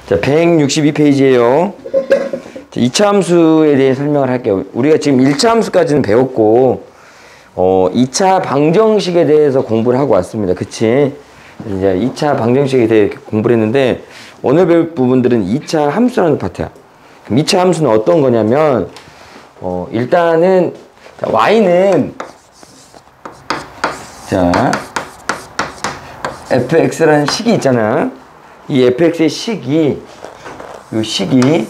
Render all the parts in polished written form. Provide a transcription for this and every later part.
자, 162페이지에요. 2차 함수에 대해 설명을 할게요. 우리가 지금 1차 함수까지는 배웠고, 2차 방정식에 대해서 공부를 하고 왔습니다. 그치? 이제 2차 방정식에 대해 공부를 했는데, 오늘 배울 부분들은 2차 함수라는 파트야. 그럼 2차 함수는 어떤 거냐면, 일단은, 자, y는, 자, fx라는 식이 있잖아. 이 fx의 식이, 이 식이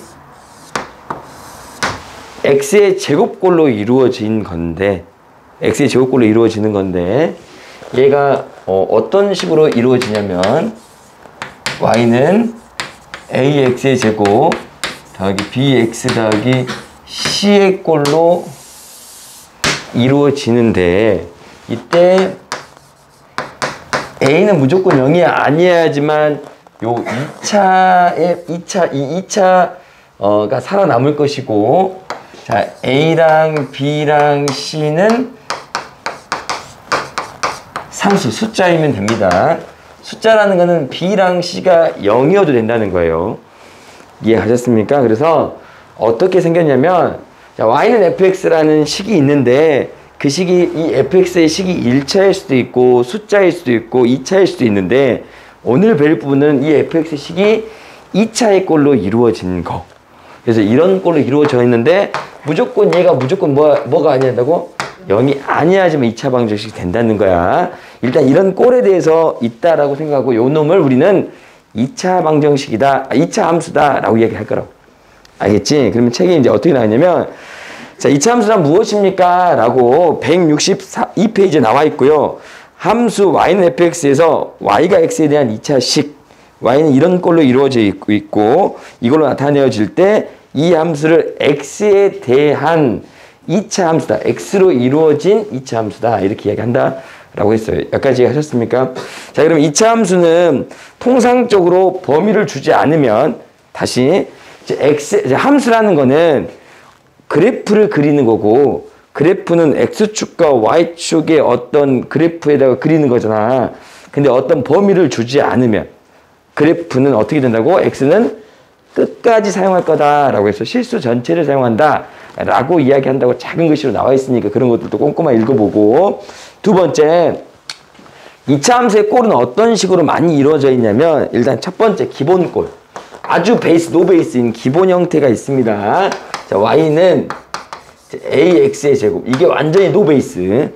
x의 제곱꼴로 이루어진 건데, x의 제곱꼴로 이루어지는 건데, 얘가 어떤 식으로 이루어지냐면, y는 ax의 제곱 더하기 bx 더하기 c의 꼴로 이루어지는데, 이때 a는 무조건 0이 아니어야지만 요 2차가 살아남을 것이고, 자, a랑 b랑 c는 상수, 숫자이면 됩니다. 숫자라는 거는 b랑 c가 0이어도 된다는 거예요. 이해하셨습니까? 그래서 어떻게 생겼냐면, 자, y는 fx라는 식이 있는데, 그 식이, 이 fx의 식이 1차일 수도 있고, 숫자일 수도 있고, 2차일 수도 있는데, 오늘 배울 부분은 이 fx의 식이 2차의 꼴로 이루어진 거. 그래서 이런 꼴로 이루어져 있는데, 무조건 얘가 무조건 뭐가 아니야 된다고? 0이 아니야지만 2차 방정식이 된다는 거야. 일단 이런 꼴에 대해서 있다라고 생각하고, 요 놈을 우리는 2차 방정식이다, 2차 함수다 라고 이야기할 거라고. 알겠지? 그러면 책에 이제 어떻게 나왔냐면, 자, 2차 함수란 무엇입니까? 라고 162페이지에 나와 있고요. 함수 y는 fx에서 y가 x에 대한 2차식, y는 이런 꼴로 이루어져 있고, 이걸로 나타내어질 때 이 함수를 x에 대한 2차 함수다, x로 이루어진 2차 함수다, 이렇게 이야기한다 라고 했어요. 여기까지 하셨습니까? 자, 그럼 2차 함수는 통상적으로 범위를 주지 않으면, 다시 이제 함수라는 거는 그래프를 그리는 거고, 그래프는 x축과 y축의 어떤 그래프에다가 그리는 거잖아. 근데 어떤 범위를 주지 않으면 그래프는 어떻게 된다고? x는 끝까지 사용할 거다라고 해서 실수 전체를 사용한다 라고 이야기한다고 작은 글씨로 나와 있으니까 그런 것들도 꼼꼼하게 읽어보고, 두 번째, 2차 함수의 꼴은 어떤 식으로 많이 이루어져 있냐면, 일단 첫 번째 기본 꼴, 아주 노베이스인 기본 형태가 있습니다. 자, y는 ax의 제곱, 이게 완전히 노베이스,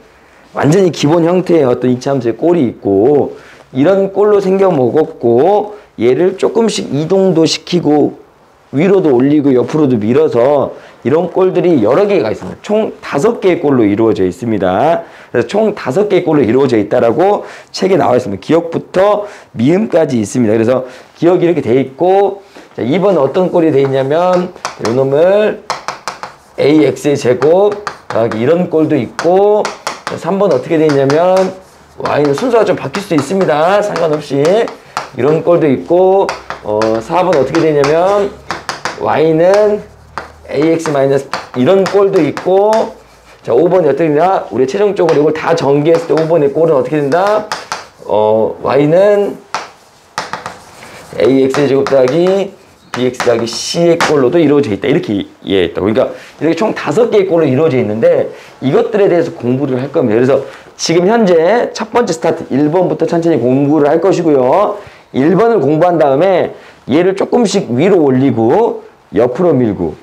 완전히 기본 형태의 어떤 2차 함수의 꼴이 있고, 이런 꼴로 생겨 먹었고, 얘를 조금씩 이동도 시키고 위로도 올리고 옆으로도 밀어서 이런 꼴들이 여러 개가 있습니다. 총 5개의 꼴로 이루어져 있습니다. 그래서 총 5개의 꼴로 이루어져 있다라고 책에 나와 있습니다. 기억부터 미음까지 있습니다. 그래서 기억이 이렇게 돼 있고, 자, 2번 어떤 꼴이 돼 있냐면, 이 놈을 ax의 제곱 더하기 이런 꼴도 있고, 3번 어떻게 돼 있냐면 y는 순서가 좀 바뀔 수도 있습니다. 상관없이 이런 꼴도 있고, 4번 어떻게 되냐면 y는 ax 마이너스 이런 꼴도 있고, 자, 5번이 어떻게 되냐? 우리 최종적으로 이걸 다 전개했을 때 5번의 꼴은 어떻게 된다? y는 ax의 제곱 더하기 bx 더하기 c의 꼴로도 이루어져 있다, 이렇게 이해했다. 그러니까 이렇게 총 5개의 꼴로 이루어져 있는데, 이것들에 대해서 공부를 할 겁니다. 그래서 지금 현재 첫 번째 스타트 1번부터 천천히 공부를 할 것이고요. 1번을 공부한 다음에 얘를 조금씩 위로 올리고 옆으로 밀고,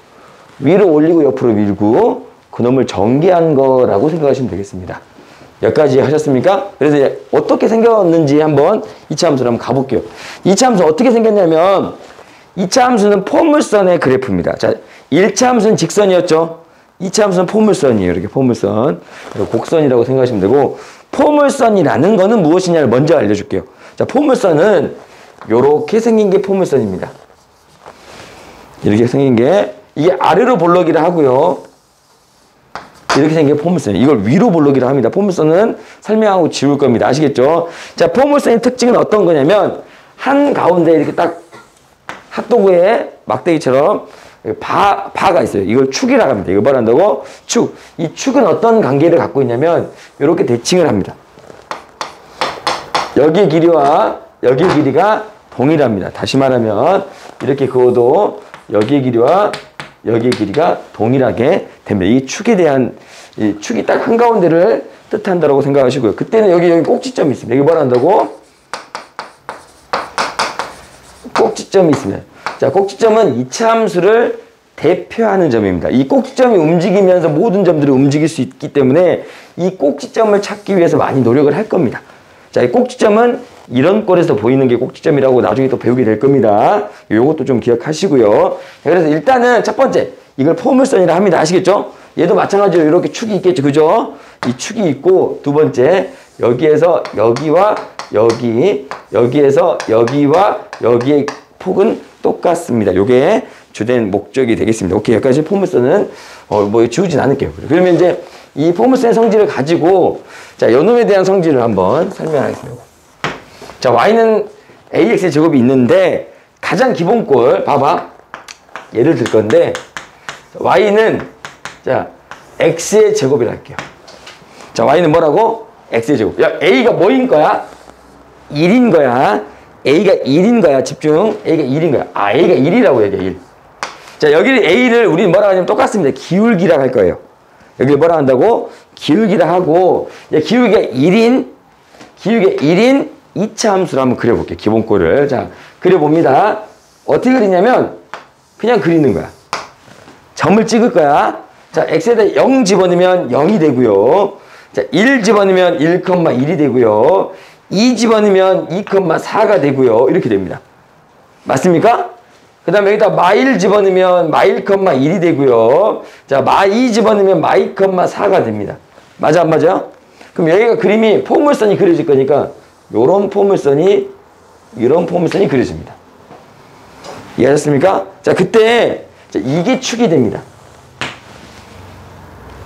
위로 올리고 옆으로 밀고, 그놈을 전개한 거라고 생각하시면 되겠습니다. 여기까지 하셨습니까? 그래서 이제 어떻게 생겼는지 한번 2차 함수를 한번 가볼게요. 2차 함수 어떻게 생겼냐면, 2차 함수는 포물선의 그래프입니다. 자, 1차 함수는 직선이었죠. 2차 함수는 포물선이에요. 이렇게 포물선. 곡선이라고 생각하시면 되고, 포물선이라는 거는 무엇이냐를 먼저 알려줄게요. 자, 포물선은 요렇게 생긴 게 포물선입니다. 이렇게 생긴 게, 이게 아래로 볼록이라 하고요. 이렇게 생긴 게 포물선이에요. 이걸 위로 볼록이라 합니다. 포물선은 설명하고 지울 겁니다. 아시겠죠? 자, 포물선의 특징은 어떤 거냐면, 한 가운데 이렇게 딱 핫도그에 막대기처럼 바가 있어요. 이걸 축이라고 합니다. 이거 말한다고? 축. 이 축은 어떤 관계를 갖고 있냐면, 이렇게 대칭을 합니다. 여기의 길이와 여기의 길이가 동일합니다. 다시 말하면 이렇게 그어도 여기의 길이와 여기의 길이가 동일하게 됩니다. 이 축에 대한 이 축이 딱 한가운데를 뜻한다고 생각하시고요. 그때는 여기 꼭지점이 있습니다. 여기 뭐라 한다고? 꼭지점이 있습니다. 자, 꼭지점은 이차함수를 대표하는 점입니다. 이 꼭지점이 움직이면서 모든 점들이 움직일 수 있기 때문에 이 꼭지점을 찾기 위해서 많이 노력을 할 겁니다. 자, 이 꼭지점은 이런 꼴에서 보이는 게 꼭지점이라고 나중에 또 배우게 될 겁니다. 요것도 좀 기억하시고요. 자, 그래서 일단은 첫 번째, 이걸 포물선이라 합니다. 아시겠죠? 얘도 마찬가지로 이렇게 축이 있겠죠. 그죠? 이 축이 있고, 두 번째, 여기에서 여기와 여기, 여기에서 여기와 여기의 폭은 똑같습니다. 요게 주된 목적이 되겠습니다. 오케이. 여기까지 포물선은, 뭐, 지우진 않을게요. 그러면 이제 이 포물선의 성질을 가지고, 자, 요놈에 대한 성질을 한번 설명하겠습니다. 자, y는 ax의 제곱이 있는데, 가장 기본꼴, 봐봐. 예를 들 건데, y는, 자, x의 제곱이라 할게요. 자, y는 뭐라고? x의 제곱. 야, a가 뭐인 거야? 1인 거야. a가 1인 거야. 집중. a가 1인 거야. 아, a가 1이라고 얘기해, 1. 자, 여기를 a를 우리는 뭐라고 하냐면 똑같습니다. 기울기라고 할 거예요. 여기를 뭐라고 한다고? 기울기라 하고, 기울기가 1인 2차 함수를 한번 그려볼게요. 기본꼴을. 자, 그려봅니다. 어떻게 그리냐면, 그냥 그리는 거야. 점을 찍을 거야. 자, x에다 0 집어넣으면 0이 되고요. 자, 1 집어넣으면 1,1이 되고요. 2 집어넣으면 2,4가 되고요. 이렇게 됩니다. 맞습니까? 그 다음에 여기다 마1 집어넣으면 마1,1이 되고요. 자, 마2 집어넣으면 마2,4가 됩니다. 맞아, 안 맞아? 그럼 여기가 그림이 포물선이 그려질 거니까 요런 포물선이 이런 포물선이 그려집니다. 이해하셨습니까? 자, 그때 자, 이게 축이 됩니다.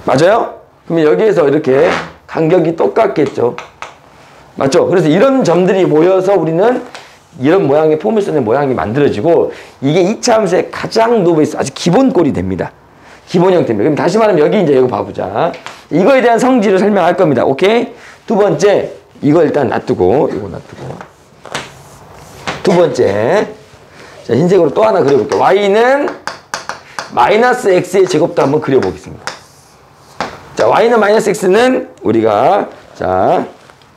맞아요? 그러면 여기에서 이렇게 간격이 똑같겠죠. 맞죠? 그래서 이런 점들이 모여서 우리는 이런 모양의 포물선의 모양이 만들어지고 이게 2차 함수의 가장 노베이스 아주 기본꼴이 됩니다. 기본 형태입니다. 그럼 다시 말하면 여기 이제 이거 봐보자. 이거에 대한 성질을 설명할 겁니다. 오케이? 두 번째, 이거 일단 놔두고, 이거 놔두고. 두 번째, 자, 흰색으로 또 하나 그려볼게요. y는 마이너스 x의 제곱도 한번 그려보겠습니다. 자, y는 마이너스 x는 우리가, 자,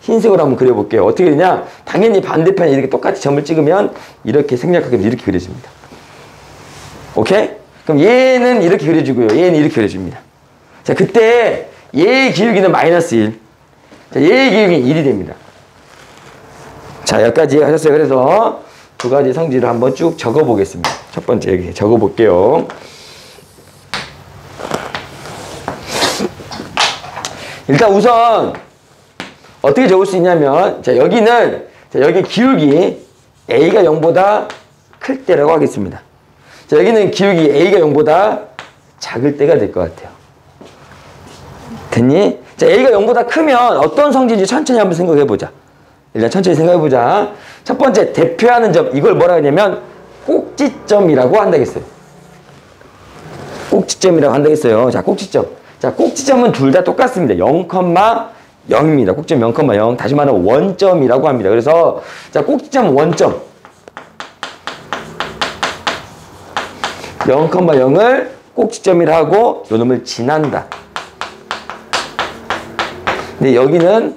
흰색으로 한번 그려볼게요. 어떻게 되냐? 당연히 반대편에 이렇게 똑같이 점을 찍으면 이렇게 생략하게 이렇게 그려집니다. 오케이? 그럼 얘는 이렇게 그려지고요. 얘는 이렇게 그려집니다. 자, 그때 얘의 기울기는 마이너스 1. 자, 얘의 기울기는 1이 됩니다. 자, 여기까지 하셨어요. 그래서 두 가지 성질을 한번 쭉 적어보겠습니다. 첫 번째 여기 적어볼게요. 일단 우선 어떻게 적을 수 있냐면, 자, 여기는, 자, 여기 기울기 a가 0보다 클 때라고 하겠습니다. 자, 여기는 기울기 a가 0보다 작을 때가 될 것 같아요. 됐니? 자, a가 0보다 크면 어떤 성질인지 천천히 한번 생각해보자. 일단 천천히 생각해보자. 첫 번째, 대표하는 점. 이걸 뭐라 하냐면, 꼭지점이라고 한다겠어요. 꼭지점이라고 한다겠어요. 자, 꼭지점. 자, 꼭지점은 둘 다 똑같습니다. 0,0입니다. 꼭지점 0,0. 다시 말하면 원점이라고 합니다. 그래서, 자, 꼭지점 원점. 0,0을 꼭지점이라 하고, 요 놈을 지난다. 근데 여기는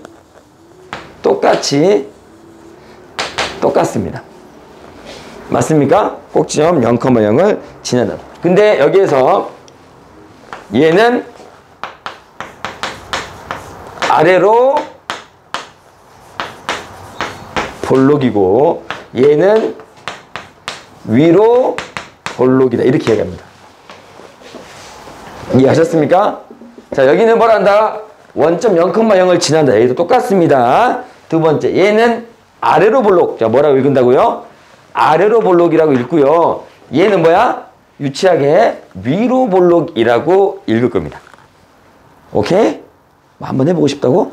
똑같습니다. 맞습니까? 꼭지점 0,0을 지난다. 근데 여기에서 얘는 아래로 볼록이고 얘는 위로 볼록이다. 이렇게 얘기합니다. 이해하셨습니까? 자, 여기는 뭐라 한다? 원점 0,0을 지난다. 얘도 똑같습니다. 두 번째, 얘는 아래로 볼록. 자, 뭐라고 읽는다고요? 아래로 볼록이라고 읽고요. 얘는 뭐야? 유치하게 위로 볼록이라고 읽을 겁니다. 오케이? 뭐 한번 해보고 싶다고?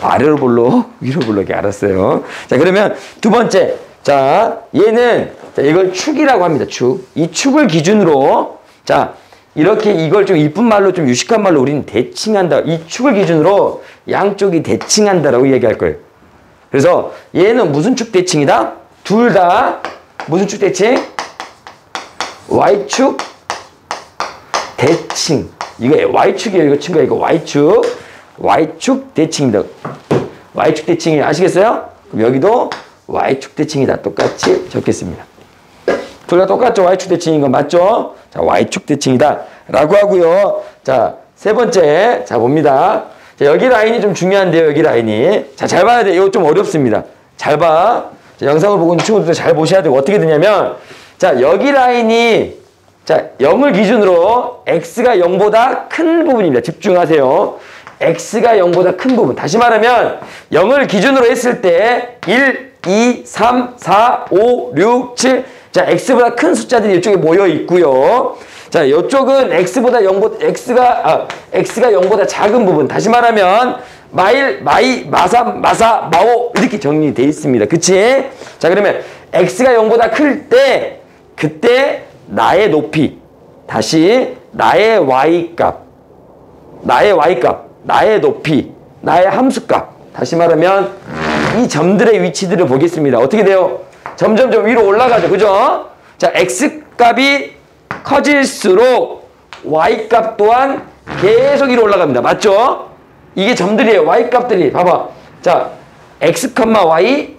아래로 볼록, 위로 볼록이 알았어요. 자, 그러면 두 번째. 자, 얘는, 자, 이걸 축이라고 합니다. 축. 이 축을 기준으로, 자, 이렇게 이걸 좀 이쁜 말로 좀 유식한 말로 우리는 대칭한다. 이 축을 기준으로 양쪽이 대칭한다라고 얘기할 거예요. 그래서 얘는 무슨 축 대칭이다? 둘 다 무슨 축 대칭? Y축 대칭. 이거 Y축이에요. 이거 친구야. 이거 Y축. Y축 대칭입니다. Y축 대칭이 아시겠어요? 그럼 여기도 Y축 대칭이다. 똑같이 적겠습니다. 둘 다 똑같죠? Y축 대칭인 거 맞죠? 자, Y축 대칭이다. 라고 하고요. 자, 세 번째. 자, 봅니다. 자, 여기 라인이 좀 중요한데요. 여기 라인이. 자, 잘 봐야 돼. 이거 좀 어렵습니다. 잘 봐. 자, 영상을 보고 있는 친구들도 잘 보셔야 되고, 어떻게 되냐면, 자, 여기 라인이, 자, 0을 기준으로 x가 0보다 큰 부분입니다. 집중하세요. x가 0보다 큰 부분. 다시 말하면, 0을 기준으로 했을 때, 1, 2, 3, 4, 5, 6, 7. 자, x보다 큰 숫자들이 이쪽에 모여 있고요. 자, 이쪽은 x가 0보다 작은 부분. 다시 말하면, 마일, 마이, 마삼, 마사, 마오 이렇게 정리되어 있습니다. 그치? 자, 그러면 x가 0보다 클 때 그때 나의 높이 다시 나의 y값 나의 높이 나의 함수값 다시 말하면 이 점들의 위치들을 보겠습니다. 어떻게 돼요? 점점점 위로 올라가죠. 그죠? 자, x값이 커질수록 y값 또한 계속 위로 올라갑니다. 맞죠? 이게 점들이에요. y값들이. 봐봐. 자, x, y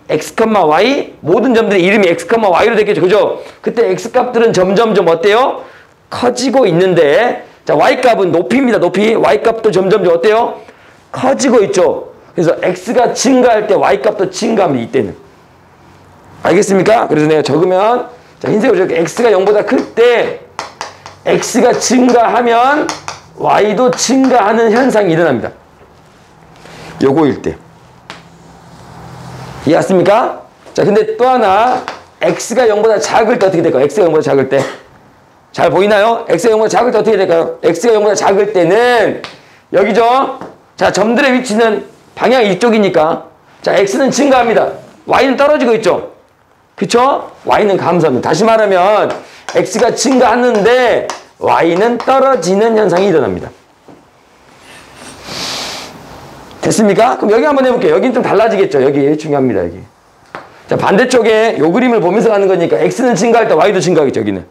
모든 점들의 이름이 x, y로 됐겠죠. 그죠? 그때 x값들은 점점점 어때요? 커지고 있는데 자, y값은 높이입니다. 높이. y값도 점점점 어때요? 커지고 있죠. 그래서 x가 증가할 때 y값도 증가합니다. 이때는. 알겠습니까? 그래서 내가 적으면 자, 흰색으로 적을게. x가 0보다 클 때 x가 증가하면 y도 증가하는 현상이 일어납니다. 요거일 때. 이해했습니까? 자, 근데 또 하나, x가 0보다 작을 때 어떻게 될까요? x가 0보다 작을 때. 잘 보이나요? x가 0보다 작을 때 어떻게 될까요? x가 0보다 작을 때는, 여기죠? 자, 점들의 위치는 방향이 이쪽이니까. 자, x는 증가합니다. y는 떨어지고 있죠? 그쵸? y는 감소합니다. 다시 말하면, x가 증가하는데, y는 떨어지는 현상이 일어납니다. 됐습니까? 그럼 여기 한번 해볼게요. 여기는 좀 달라지겠죠. 여기 중요합니다. 여기. 자, 반대쪽에 요 그림을 보면서 가는 거니까 x는 증가할 때 y도 증가하겠죠. 여기는.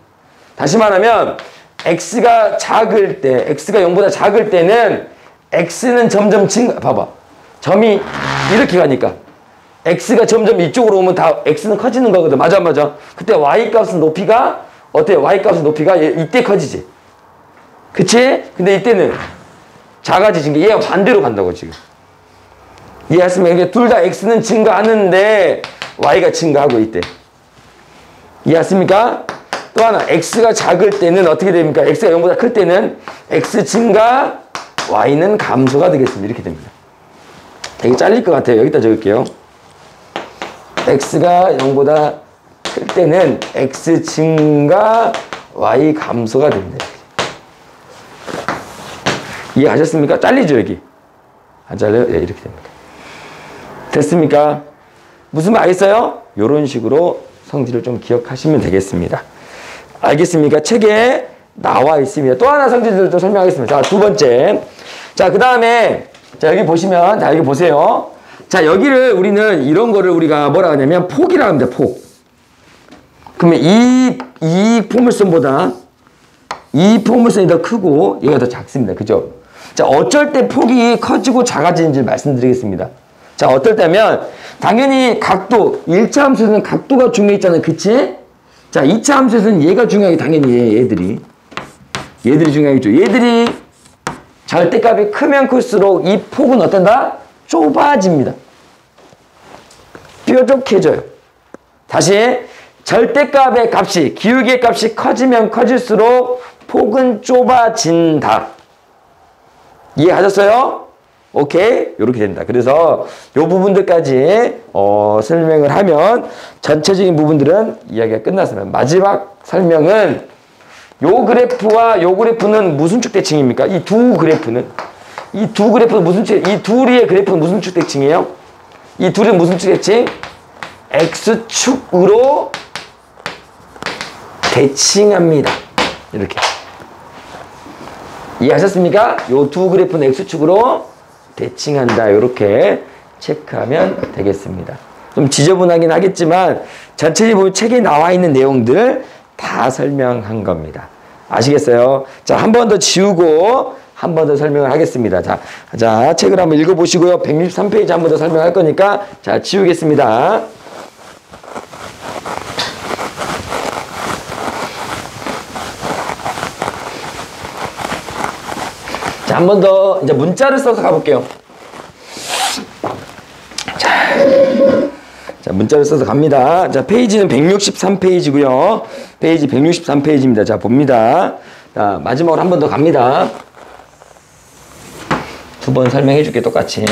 다시 말하면 x가 작을 때, x가 0보다 작을 때는 x는 점점 증가. 봐봐. 점이 이렇게 가니까 x가 점점 이쪽으로 오면 다 x는 커지는 거거든. 맞아, 맞아. 그때 y값은 높이가 어때요? y값은 높이가 이때 커지지. 그치? 근데 이때는 작아지신 게 얘가 반대로 간다고 지금. 이해했습니까? 그러니까 둘 다 x는 증가하는데 y가 증가하고 있대. 이해했습니까? 또 하나 x가 작을 때는 어떻게 됩니까? x가 0보다 클 때는 x 증가 y는 감소가 되겠습니다. 이렇게 됩니다. 되게 잘릴 것 같아요. 여기다 적을게요. x가 0보다 클 때는 x 증가 y 감소가 됩니다. 이해하셨습니까? 잘리죠 여기? 안 잘려요? 네, 이렇게 됩니다. 됐습니까? 무슨 말 알겠어요? 이런 식으로 성질을 좀 기억하시면 되겠습니다. 알겠습니까? 책에 나와 있습니다. 또 하나 성질들도 설명하겠습니다. 자, 두 번째. 자, 그 다음에 자, 여기 보시면 자, 여기 보세요. 자, 여기를 우리는 이런 거를 우리가 뭐라 하냐면 폭이라고 합니다. 폭. 그러면 이 포물선보다 이 포물선이 더 크고 얘가 더 작습니다. 그죠? 자, 어쩔 때 폭이 커지고 작아지는지 말씀드리겠습니다. 자, 어떨 때면 당연히 각도, 1차 함수에서는 각도가 중요했잖아요. 그치? 자, 2차 함수에서는 얘가 중요하게 당연히 얘들이 중요하겠죠. 얘들이 절대값이 크면 클수록 이 폭은 어떤다? 좁아집니다. 뾰족해져요. 다시 절대값의 값이, 기울기의 값이 커지면 커질수록 폭은 좁아진다. 이해하셨어요? 오케이? 이렇게 된다. 그래서 이 부분들까지 설명을 하면 전체적인 부분들은 이야기가 끝났습니다. 마지막 설명은 요 그래프와 요 그래프는 무슨 축 대칭입니까? 이 두 그래프는 무슨 축, 이 둘의 그래프는 무슨 축 대칭이에요? 이 둘은 무슨 축 대칭? X축으로 대칭합니다. 이렇게. 이해하셨습니까? 요 두 그래프는 X축으로 대칭한다. 이렇게 체크하면 되겠습니다. 좀 지저분하긴 하겠지만 전체적으로 보면 책에 나와 있는 내용들 다 설명한 겁니다. 아시겠어요? 자, 한 번 더 지우고 한 번 더 설명을 하겠습니다. 자, 책을 한번 읽어보시고요. 163페이지 한 번 더 설명할 거니까 자, 지우겠습니다. 자, 한 번 더 이제 문자를 써서 가볼게요. 자, 문자를 써서 갑니다. 자, 페이지는 163페이지고요. 페이지 163페이지입니다. 자, 봅니다. 자, 마지막으로 한 번 더 갑니다. 두 번 설명해 줄게, 똑같이.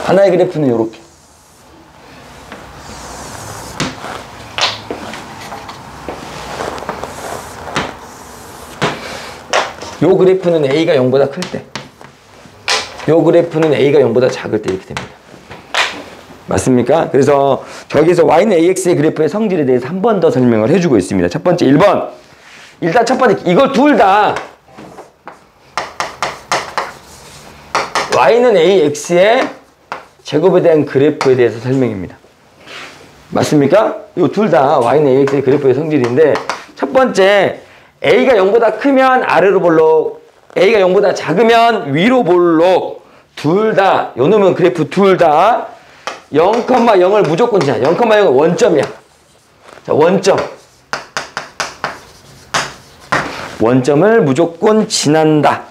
하나의 그래프는 요렇게. 요 그래프는 A가 0보다 클 때. 요 그래프는 A가 0보다 작을 때 이렇게 됩니다. 맞습니까? 그래서 저기서 Y는 AX의 그래프의 성질에 대해서 한 번 더 설명을 해주고 있습니다. 첫 번째 1번. 일단 첫 번째 이걸 둘 다 Y는 AX의 제곱에 대한 그래프에 대해서 설명입니다. 맞습니까? 이 둘 다 Y는 AX의 그래프의 성질인데 첫 번째 A가 0보다 크면 아래로 볼록 A가 0보다 작으면 위로 볼록 둘 다 요 놈은 그래프 둘 다 0,0을 무조건 지나. 0,0은 원점이야. 자, 원점을 무조건 지난다.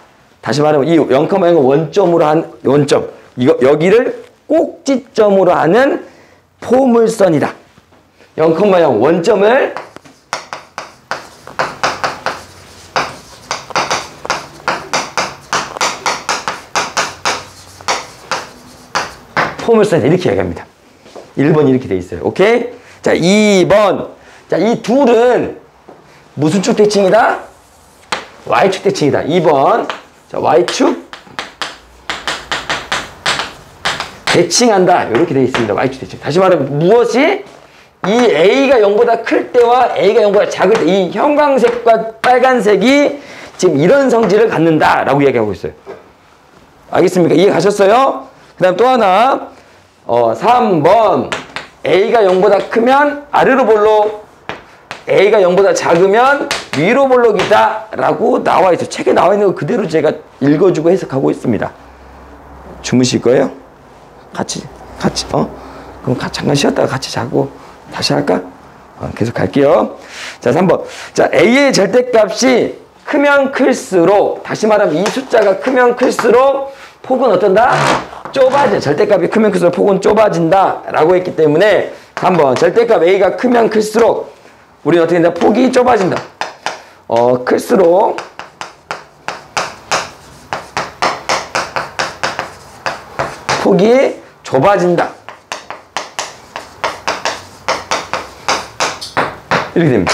다시 말하면 이 0,0은 원점으로 한 원점. 여기를 꼭지점으로 하는 포물선이다. 0,0 원점을 포물선 이렇게 얘기합니다. 1번 이렇게 돼 있어요. 오케이? 자, 2번. 자, 이 둘은 무슨 축 대칭이다? Y축 대칭이다. 2번. 자, Y축 대칭한다. 이렇게 돼 있습니다. Y축 대칭. 다시 말하면 무엇이? 이 A가 0보다 클 때와 A가 0보다 작을 때 이 형광색과 빨간색이 지금 이런 성질을 갖는다. 라고 이야기하고 있어요. 알겠습니까? 이해 가셨어요? 그 다음 또 하나. 3번. A가 0보다 크면 아래로 볼록, A가 0보다 작으면 위로 볼록이다. 라고 나와 있어요. 책에 나와 있는 거 그대로 제가 읽어주고 해석하고 있습니다. 주무실 거예요? 같이, 그럼 잠깐 쉬었다가 같이 자고 다시 할까? 계속 갈게요. 자, 3번. 자, A의 절대값이 크면 클수록, 다시 말하면 이 숫자가 크면 클수록 폭은 어떤다? 좁아진다. 절대값이 크면 클수록 폭은 좁아진다. 라고 했기 때문에 3번. 절대값 A가 크면 클수록 우리는 어떻게 된다? 폭이 좁아진다. 클수록 폭이 좁아진다. 이렇게 됩니다.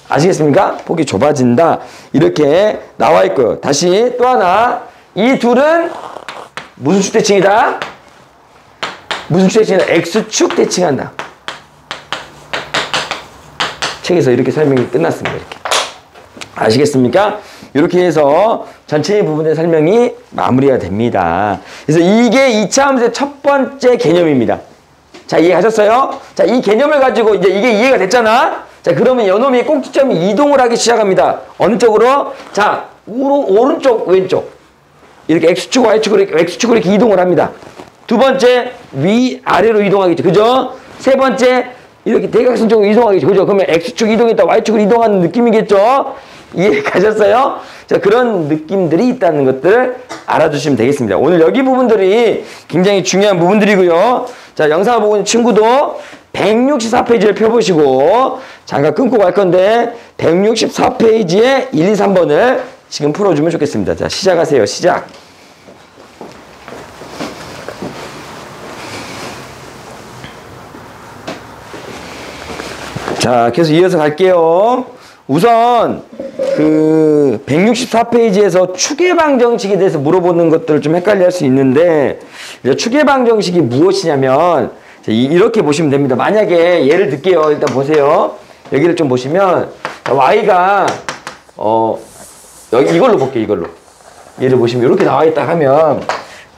아시겠습니까? 폭이 좁아진다. 이렇게 나와 있고요. 다시 또 하나. 이 둘은 무슨 축 대칭이다? 무슨 축 대칭이다? X축 대칭한다. 책에서 이렇게 설명이 끝났습니다. 이렇게. 아시겠습니까? 이렇게 해서 전체의 부분의 설명이 마무리가 됩니다. 그래서 이게 2차 함수의 첫 번째 개념입니다. 자, 이해하셨어요? 자, 이 개념을 가지고 이제 이게 이해가 됐잖아? 자, 그러면 요놈이 꼭지점이 이동을 하기 시작합니다. 어느 쪽으로? 자, 오른쪽, 왼쪽. 이렇게 X축, Y축으로 이렇게, X축으로 이렇게 이동을 합니다. 두 번째, 아래로 이동하겠죠. 그죠? 세 번째, 이렇게 대각선 쪽으로 이동하겠죠. 그죠? 그러면 X축 이동했다, Y축으로 이동하는 느낌이겠죠? 이해 가셨어요? 자, 그런 느낌들이 있다는 것들을 알아두시면 되겠습니다. 오늘 여기 부분들이 굉장히 중요한 부분들이고요. 자, 영상을 보고 있는 친구도 164페이지를 펴보시고 잠깐 끊고 갈 건데 164페이지에 1, 2, 3번을 지금 풀어주면 좋겠습니다. 자, 시작하세요. 시작. 자, 계속 이어서 갈게요. 우선 그 164페이지에서 추계방정식에 대해서 물어보는 것들을 좀 헷갈려 할 수 있는데 추계방정식이 무엇이냐면 이렇게 보시면 됩니다. 만약에 예를 들게요. 일단 보세요. 여기를 좀 보시면 y가 여기 이걸로 볼게요. 이걸로 얘를 보시면 이렇게 나와 있다 하면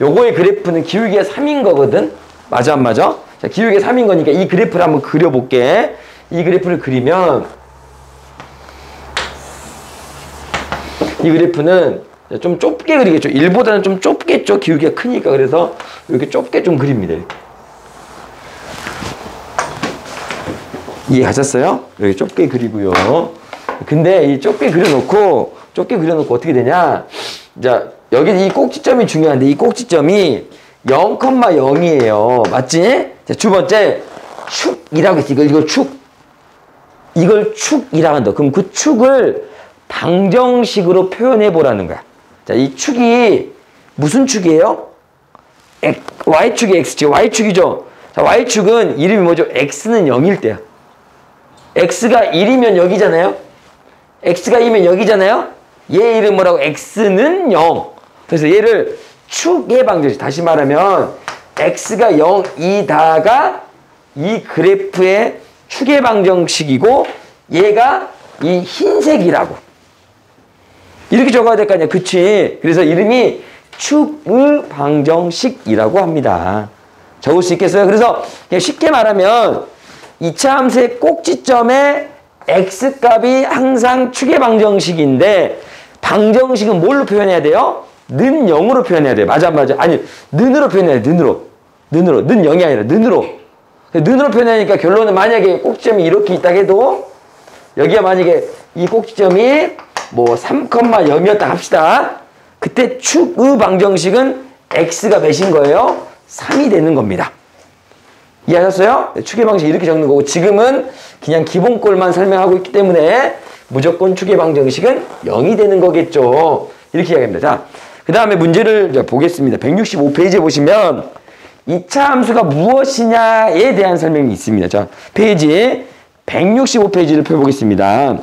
요거의 그래프는 기울기가 3인 거거든. 맞아 안 맞아? 자, 기울기가 3인 거니까 이 그래프를 한번 그려볼게. 이 그래프를 그리면 이 그래프는 좀 좁게 그리겠죠. 1보다는 좀 좁겠죠. 기울기가 크니까. 그래서 이렇게 좁게 좀 그립니다. 이렇게. 이해하셨어요? 이렇게 좁게 그리고요. 근데 이 좁게 그려놓고 어떻게 되냐? 자, 여기 이 꼭지점이 중요한데 이 꼭지점이 0,0이에요. 맞지? 자, 두 번째 축이라고 했어. 이걸 축. 이걸 축이라고 한다. 그럼 그 축을 방정식으로 표현해 보라는 거야. 자, 이 축이 무슨 축이에요? Y축이 X죠. Y축이죠. 자, Y축은 이름이 뭐죠? X는 0일 때야. X가 1이면 여기잖아요. X가 2면 여기잖아요. 얘 이름 뭐라고? X는 0. 그래서 얘를 축의 방정식. 다시 말하면 X가 0이다가 이 그래프의 축의 방정식이고 얘가 이 흰색이라고. 이렇게 적어야 될 거 아니야. 그치? 그래서 이름이 축의 방정식이라고 합니다. 적을 수 있겠어요? 그래서 그냥 쉽게 말하면 이차 함수의 꼭지점의 x값이 항상 축의 방정식인데 방정식은 뭘로 표현해야 돼요? 는 0으로 표현해야 돼요. 맞아 맞아. 아니 는으로 표현해야 돼. 는으로. 는 0이 아니라 는으로. 는으로 표현하니까 결론은 만약에 꼭지점이 이렇게 있다 해도 여기가 만약에 이 꼭지점이 뭐 3,0이었다 합시다. 그때 축의 방정식은 x가 몇인 거예요? 3이 되는 겁니다. 이해하셨어요? 축의 방식 이렇게 적는 거고 지금은 그냥 기본꼴만 설명하고 있기 때문에 무조건 축의 방정식은 0이 되는 거겠죠. 이렇게 이야기합니다. 자, 그 다음에 문제를 보겠습니다. 165페이지에 보시면 2차 함수가 무엇이냐에 대한 설명이 있습니다. 자, 페이지 165페이지를 펴보겠습니다.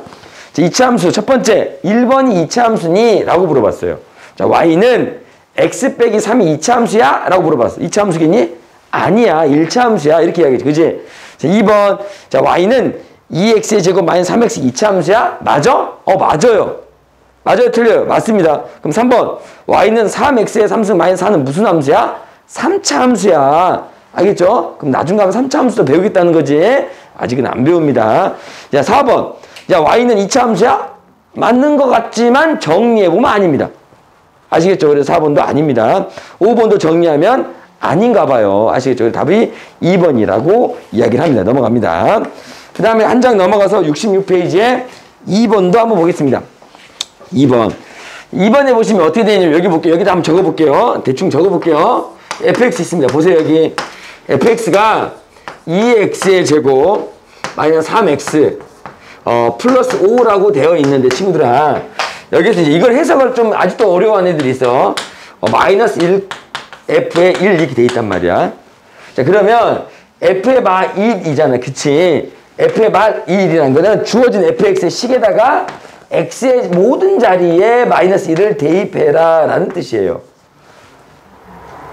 자, 2차 함수 첫 번째 1번이 2차 함수니? 라고 물어봤어요. 자, y는 x 빼기 3이 2차 함수야? 라고 물어봤어. 2차 함수겠니? 아니야. 1차 함수야. 이렇게 이야기했지. 그지? 자, 2번. 자, y는 2x의 제곱 마이너스 3x 2차 함수야? 맞아? 맞아요. 맞아요? 틀려요? 맞습니다. 그럼 3번. y는 3x의 3승 마이너스 4는 무슨 함수야? 3차 함수야. 알겠죠? 그럼 나중 가면 3차 함수도 배우겠다는 거지. 아직은 안 배웁니다. 자, 4번. 자, y는 2차 함수야? 맞는 것 같지만 정리해보면 아닙니다. 아시겠죠? 그래서 4번도 아닙니다. 5번도 정리하면 아닌가 봐요. 아시겠죠? 답이 2번이라고 이야기를 합니다. 넘어갑니다. 그 다음에 한 장 넘어가서 66페이지에 2번도 한번 보겠습니다. 2번. 2번에 보시면 어떻게 되냐면 여기 볼게요. 여기다 한번 적어볼게요. 대충 적어볼게요. fx 있습니다. 보세요. 여기 fx가 2x의 제곱 마이너스 3x 플러스 5라고 되어 있는데 친구들아 여기서 이제 이걸 해석을 좀 아직도 어려워하는 애들이 있어. 마이너스 1 f에 1 이렇게 돼 있단 말이야. 자, 그러면 f의 마 1이잖아. 그치? f의 마 1이라는 거는 주어진 fx의 식에다가 x의 모든 자리에 마이너스 1을 대입해라 라는 뜻이에요.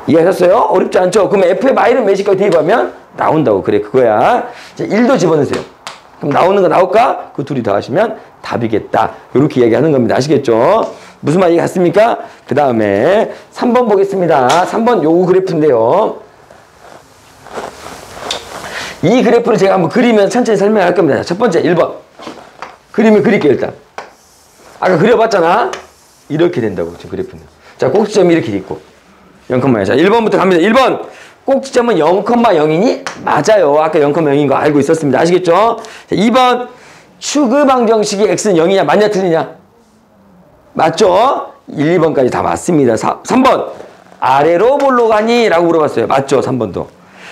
이해하셨어요? 어렵지 않죠? 그럼 f의 마 1은 몇일까 대입하면 나온다고. 그래, 그거야. 자, 1도 집어넣으세요. 그럼 나오는 거 나올까? 그 둘이 더하시면 답이겠다. 이렇게 이야기하는 겁니다. 아시겠죠? 무슨 말이 같습니까? 그 다음에 3번 보겠습니다. 3번 요거 그래프인데요. 이 그래프를 제가 한번 그리면 천천히 설명할 겁니다. 첫 번째 1번. 그림을 그릴게요, 일단. 아까 그려봤잖아? 이렇게 된다고, 지금 그래프는. 자, 꼭지점이 이렇게 있고. 0,0. 자, 1번부터 갑니다. 1번. 꼭지점은 0,0이니? 맞아요. 아까 0,0인 거 알고 있었습니다. 아시겠죠? 자, 2번. 축의 방정식이 x는 0이냐? 맞냐? 틀리냐? 맞죠? 1, 2번까지 다 맞습니다. 3번. 아래로 볼로 가니? 라고 물어봤어요. 맞죠? 3번도.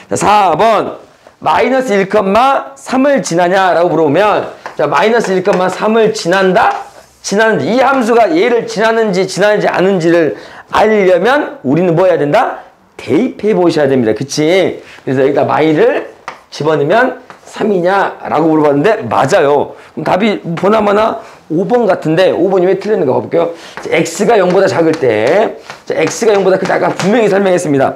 자, 4번. 마이너스 1,3을 지나냐? 라고 물어보면 자, 마이너스 1,3을 지난다? 지나는지. 이 함수가 얘를 지나는지 않은지를 알려면 우리는 뭐 해야 된다? 대입해 보셔야 됩니다. 그치? 그래서 여기다 마이를 집어넣으면 3이냐? 라고 물어봤는데 맞아요. 그럼 답이 보나마나 5번 같은데 5번이 왜 틀렸는가 봐볼게요. 자, x가 0보다 작을 때 자, x가 0보다 크다. 아까 분명히 설명했습니다.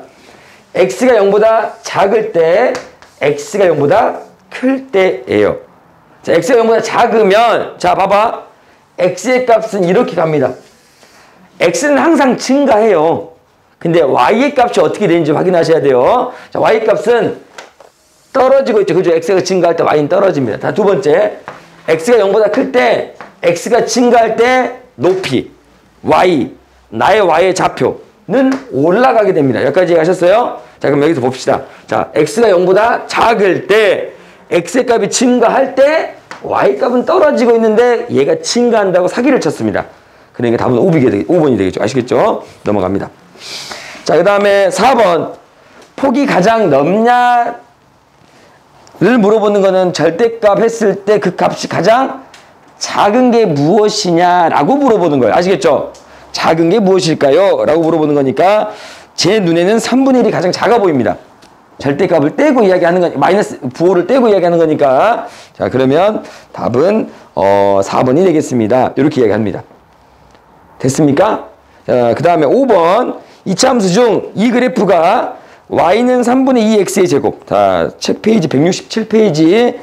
x가 0보다 작을 때 x가 0보다 클 때예요. 자, x가 0보다 작으면 자 봐봐. x의 값은 이렇게 갑니다. x는 항상 증가해요. 근데 y의 값이 어떻게 되는지 확인하셔야 돼요. 자, y 값은 떨어지고 있죠. 그죠? x가 증가할 때 y는 떨어집니다. 자, 두 번째. x가 0보다 클 때, x가 증가할 때 높이, y, 나의 y의 좌표는 올라가게 됩니다. 여기까지 이해하셨어요? 자, 그럼 여기서 봅시다. 자, x가 0보다 작을 때, x의 값이 증가할 때, y 값은 떨어지고 있는데 얘가 증가한다고 사기를 쳤습니다. 그러니까 답은 5번이 되겠죠. 아시겠죠? 넘어갑니다. 자, 그 다음에 4번. 폭이 가장 넓냐를 물어보는 거는 절대값 했을 때 그 값이 가장 작은 게 무엇이냐라고 물어보는 거예요. 아시겠죠? 작은 게 무엇일까요? 라고 물어보는 거니까 제 눈에는 3분의 1이 가장 작아 보입니다. 절대값을 떼고 이야기하는 거니까, 마이너스 부호를 떼고 이야기하는 거니까. 자, 그러면 답은 4번이 되겠습니다. 이렇게 이야기합니다. 됐습니까? 자, 그 다음에 5번. 이차함수 중 이 그래프가 y는 3분의 2 x의 제곱. 자, 책 페이지 167페이지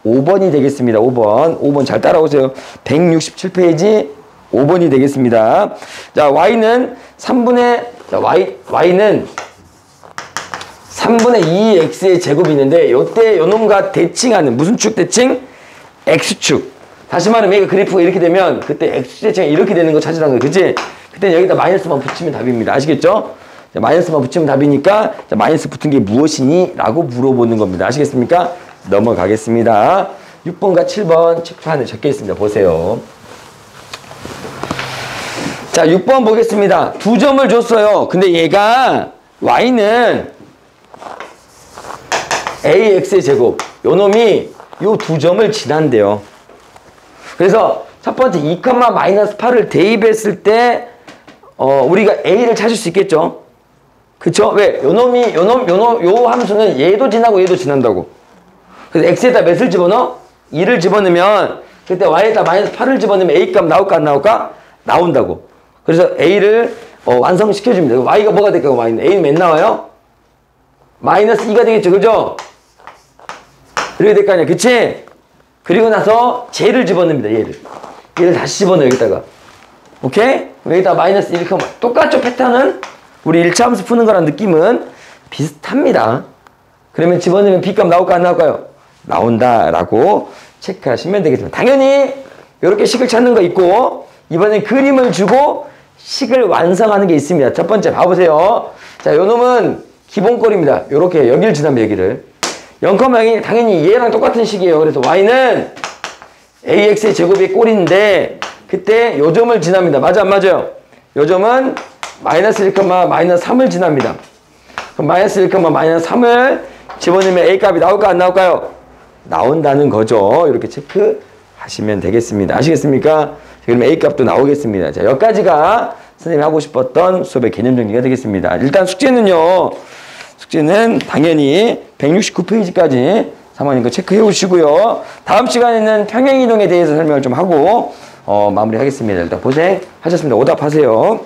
5번이 되겠습니다. 5번 잘 따라오세요. 167페이지 5번이 되겠습니다. 자, y는 3분의 y는 3분의 2 x의 제곱이 있는데 요때 요놈과 대칭하는 무슨 축 대칭? x축. 다시 말하면 얘가 그래프가 이렇게 되면 그때 x축 대칭이 이렇게 되는 거 찾으라는 거예요. 그치? 그때 여기다 마이너스만 붙이면 답입니다. 아시겠죠? 자, 마이너스만 붙이면 답이니까 자, 마이너스 붙은 게 무엇이니? 라고 물어보는 겁니다. 아시겠습니까? 넘어가겠습니다. 6번과 7번 체크판에 적혀 있습니다. 보세요. 자, 6번 보겠습니다. 2점을 줬어요. 근데 얘가 y는 ax의 제곱. 요 놈이 요 2점을 지난대요. 그래서 첫 번째 2,-8을 대입했을 때 우리가 a를 찾을 수 있겠죠? 그쵸? 왜? 요 함수는 얘도 지나고 얘도 지난다고. 그래서 x에다 몇을 집어넣어? 2를 집어넣으면 그때 y에다 -8을 집어넣으면 a 값 나올까 안 나올까? 나온다고. 그래서 a를 완성시켜줍니다. y가 뭐가 될까요? y는 a는 몇 나와요? -2가 되겠죠. 그죠? 이렇게 될 거 아니야. 그치? 그리고 나서 쟤를 집어넣습니다. 얘를 다시 집어넣어 여기다가. 오케이? 여기다 -1 이렇게 하면 똑같죠? 패턴은? 우리 1차 함수 푸는 거랑 느낌은 비슷합니다. 그러면 집어넣으면 b값 나올까 안 나올까요? 나온다라고 체크하시면 되겠습니다. 당연히 이렇게 식을 찾는 거 있고 이번엔 그림을 주고 식을 완성하는 게 있습니다. 첫 번째 봐보세요. 자, 요 놈은 기본꼴입니다. 요렇게 여기를 지나면 여기를 0,0이 당연히 얘랑 똑같은 식이에요. 그래서 y는 ax의 제곱의 꼴인데 그때 요 점을 지납니다. 맞아 안 맞아요? 요 점은 -1, -3을 지납니다. 그럼 -1, -3을 집어넣으면 a 값이 나올까 안 나올까요? 나온다는 거죠. 이렇게 체크하시면 되겠습니다. 아시겠습니까? 그러면 a 값도 나오겠습니다. 자, 여기까지가 선생님이 하고 싶었던 수업의 개념 정리가 되겠습니다. 일단 숙제는 당연히 169페이지까지 3학년 거 체크해 오시고요. 다음 시간에는 평행이동에 대해서 설명을 좀 하고 마무리하겠습니다. 일단 고생하셨습니다. 오답하세요.